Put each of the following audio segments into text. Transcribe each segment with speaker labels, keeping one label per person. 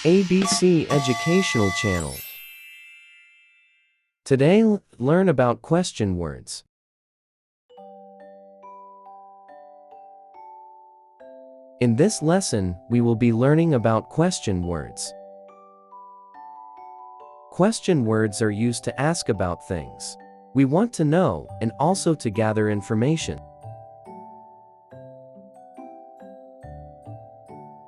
Speaker 1: ABC Educational Channel. Today, learn about question words. In this lesson, we will be learning about question words. Question words are used to ask about things we want to know and also to gather information.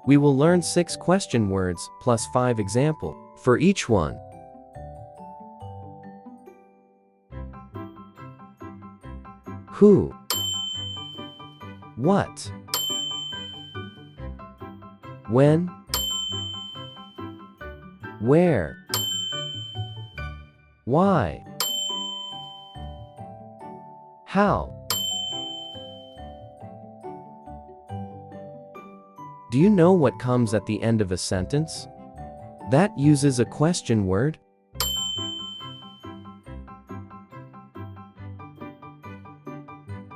Speaker 1: We will learn 6 question words plus 5 examples for each one. Who? What? When? Where? Why? How? Do you know what comes at the end of a sentence that uses a question word?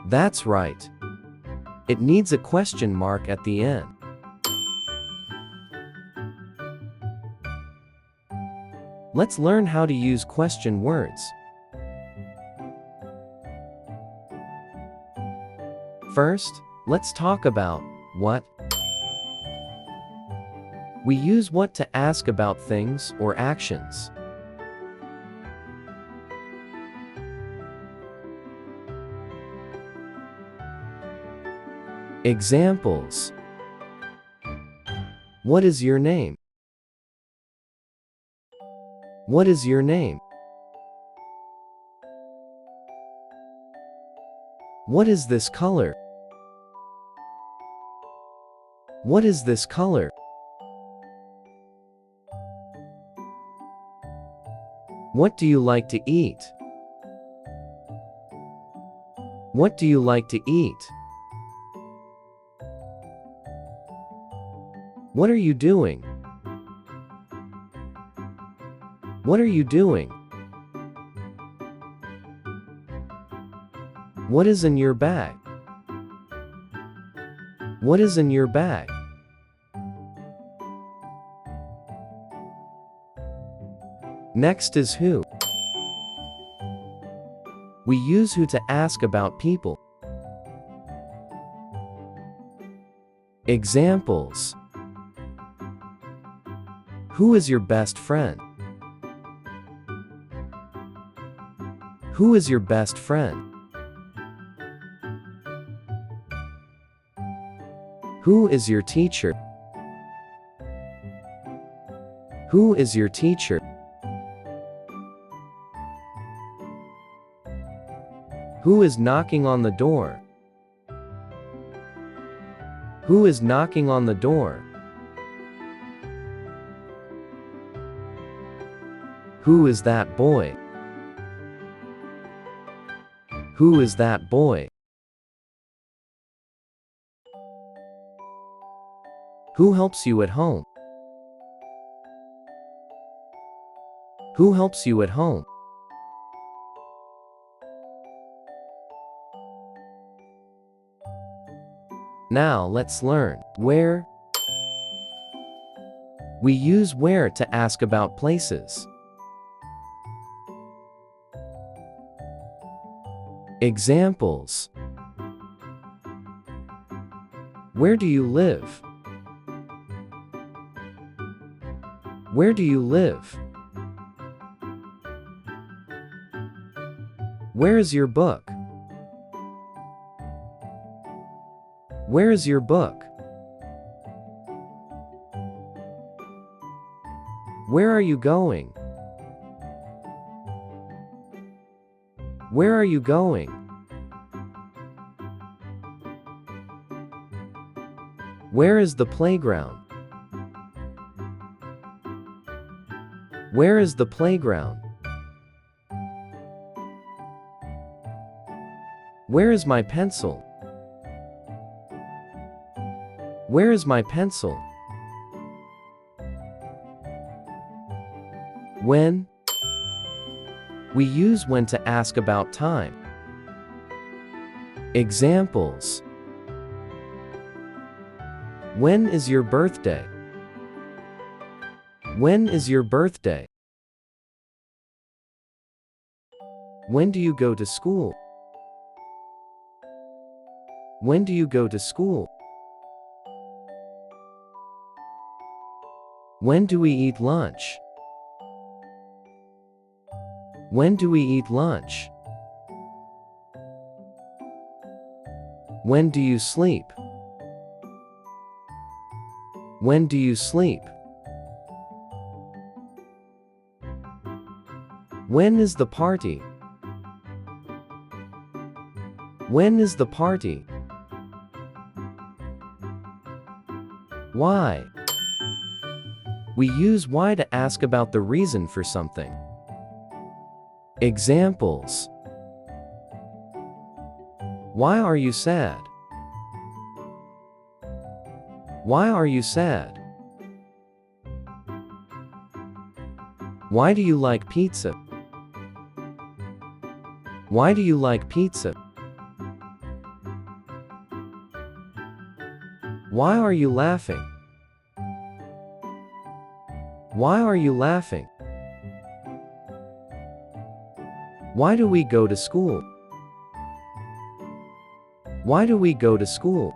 Speaker 1: That's right. It needs a question mark at the end. Let's learn how to use question words. First, let's talk about what. We use what to ask about things or actions. Examples. What is your name? What is your name? What is this color? What is this color? What do you like to eat? What do you like to eat? What are you doing? What are you doing? What is in your bag? What is in your bag? Next is who. We use who to ask about people. Examples. Who is your best friend? Who is your best friend? Who is your teacher? Who is your teacher? Who is knocking on the door? Who is knocking on the door? Who is that boy? Who is that boy? Who helps you at home? Who helps you at home? Now let's learn where. We use where to ask about places. Examples. Where do you live? Where do you live? Where is your book? Where is your book? Where are you going? Where are you going? Where is the playground? Where is the playground? Where is my pencil? Where is my pencil? When. We use when to ask about time. Examples. When is your birthday? When is your birthday? When do you go to school? When do you go to school? When do we eat lunch? When do we eat lunch? When do you sleep? When do you sleep? When is the party? When is the party? Why? We use why to ask about the reason for something. Examples. Why are you sad? Why are you sad? Why do you like pizza? Why do you like pizza? Why are you laughing? Why are you laughing? Why do we go to school? Why do we go to school?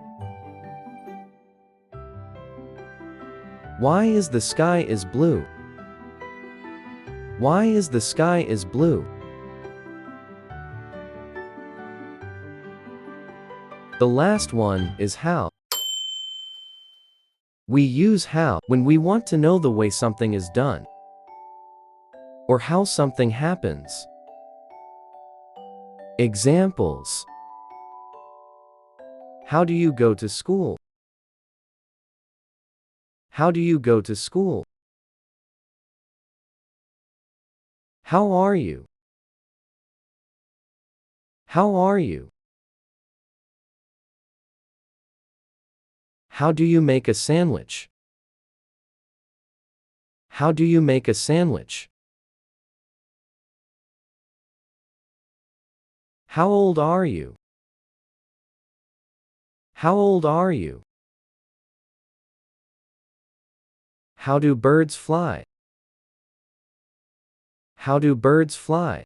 Speaker 1: Why is the sky is blue? Why is the sky is blue? The last one is how. We use how when we want to know the way something is done or how something happens. Examples. How do you go to school? How do you go to school? How are you? How are you? How do you make a sandwich? How do you make a sandwich? How old are you? How old are you? How do birds fly? How do birds fly?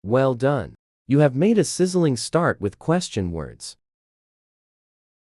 Speaker 1: Well done. You have made a sizzling start with question words.